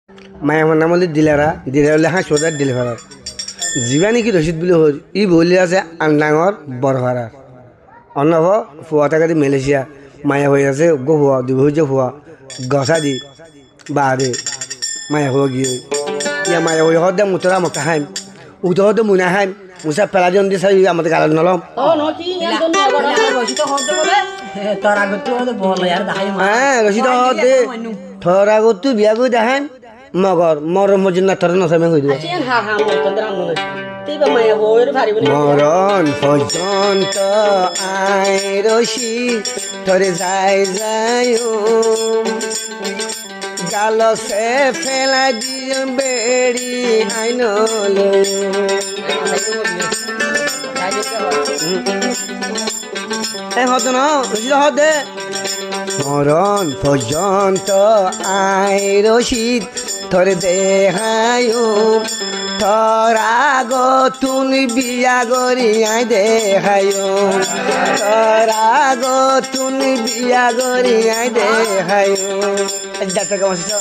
মায়া নাম হলে দিলারা দিলে হাসপাতাল দিলে ভাড়ার যিবা নেকি রশিদ বুলি হল ই বলি আছে আন্ডাঙর বড় ভাড়ার অন্নভ ফুয়া থাকাতে মালয়েশিয়া মায়া হয়ে আছে গো ফুয়া দুই হয়েছে ফুয়া গসা দি বাদে মায়া হয়ে গিয়ে ইয়া মায়া হয়ে হদে মুতরা মতো হাইম উঠে হদে মুনা হাইম মুসা পেলা দিন দিয়ে চাই আমাদের গালাল নলম হ্যাঁ রশিদ হদে থর আগত তুই বিয়া করে দেখাইম মগর মরম মজিনা থর নসামে হয়ে দিব মরণ পর্যন্ত আয় রশি থরে যাই যায় গাল সে ফেলা দিয়ে বেড়ি আইন হতো না হদে মরণ পর্যন্ত আয় রশিদ থরে দেহায় তোরা গো তুমি বিয়া করি আই দেখায় তোরা গো তুমি বিয়া করি আই দেখায় ডাক্তার কেমন আছিস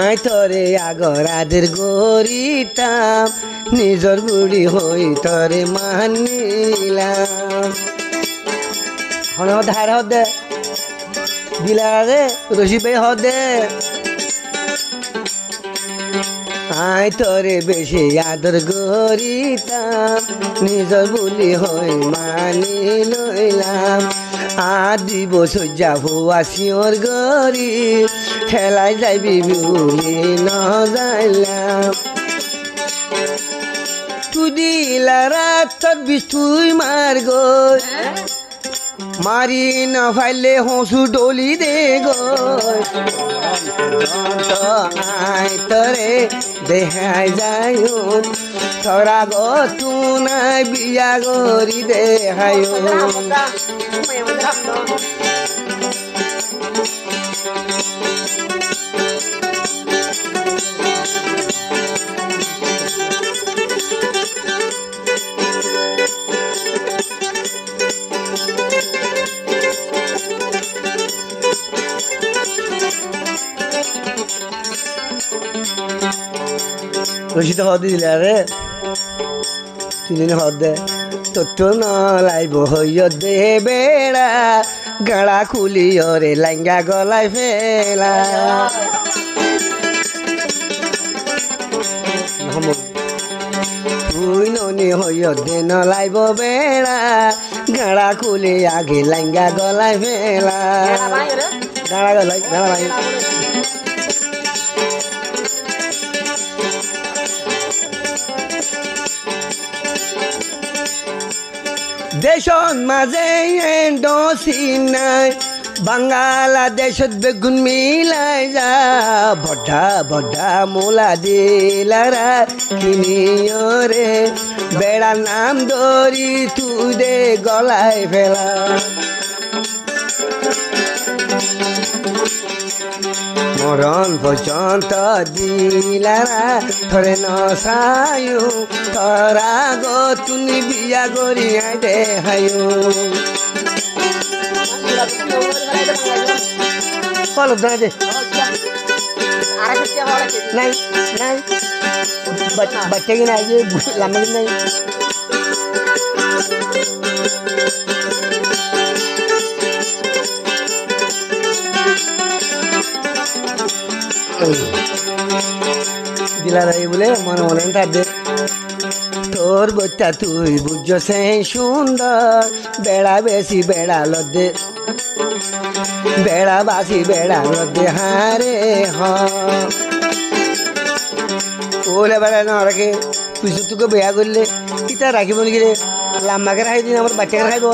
আই তরে আগরাদের গরিতাম নিজর বুড়ি হই তরে মানিলাম হন ধার হদে দিলারে রশি বে হদে আই তরে বেশি আদর গরিতাম নিজর বুলি হই মানি লইলাম আদি বছর যাব আসিওর গরি খেলায় যাইবি বুলি ন যাইলাম তুই দিলা রাত বিস্তুই মার গো মারি না ফাইলে হসু ডলি দে গো আয় তরে দেখাই যাই তোরা গো তু নাই বিয়া গরি দেখাই রশিদ হদে দিলে রে তিন হদে তো নলাইব হইয় দে বেড়া গাড়া খুলিও রে লাঙ্গা গলায় ফেলা তুই ননি হইয় দে নলাইব বেড়া গাড়া খুলি আগে লাঙ্গা গলায় ফেলা গাড়া গলাই গাড়া ভাই দেশন মাঝে এন্ডোসিনাই বাংলাদেশত বেগুন মিলাই যা বড্ডা বড্ডা মোলা দিলারা কিনিও রে বেড়া নাম দরি তুই দে গলায় ফেলা মরণ পর্যন্ত দিলারা থরে নসায়ু তোরা গো তুমি বিয়া করি আই দেখায়ু কলব ধরে দে নাই নাই বাচ্চা কি নাই যে লাম্বা কি নাই দিলার বলে মনে মনে থাকবে তোর বচ্চা তুই বুঝছ সেই সুন্দর বেড়া বেশি বেড়া লদে বেড়া বাসি বেড়া লদে হারে ওলে বেড়া না রাখে তুই তোকে বেয়া করলে ইটা রাখিব নাকি রে লাম্বাকে রাখি দিন আমার বাচ্চাকে রাখাইব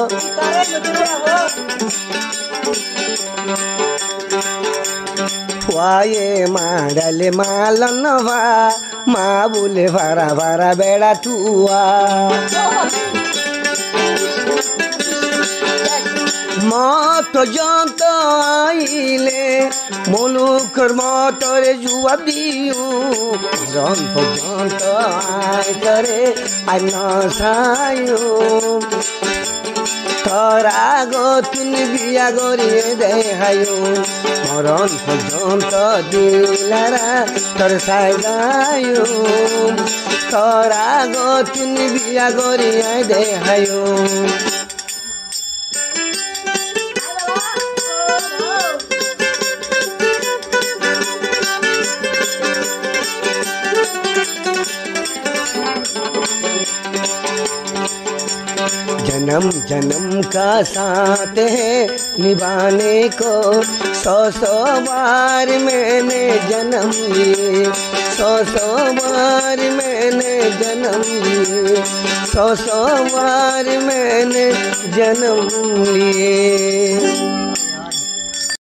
ফুয়ায়ে মাডালে মালন ভা মা বলে ভাড়া ভাড়া বেড়া তুয়া মত যন্ত আইলে মনুখর মতরে জুয়া দিও মরণ পর্যন্ত আয় করে আর নসায়ো তোর আগতুন বিয়া গরিয়ে দেহায়ো মরণ পর্যন্ত দিলারা তোর সাইদায়ো তোর আগতুন বিয়া গরিয়ে দেহায়ো जन्म जन्म का साथ है निभाने को सौ सौ बार मैंने जन्म लिए सौ सौ बार मैंने जन्म लिए सौ सौ बार मैंने जन्म लिए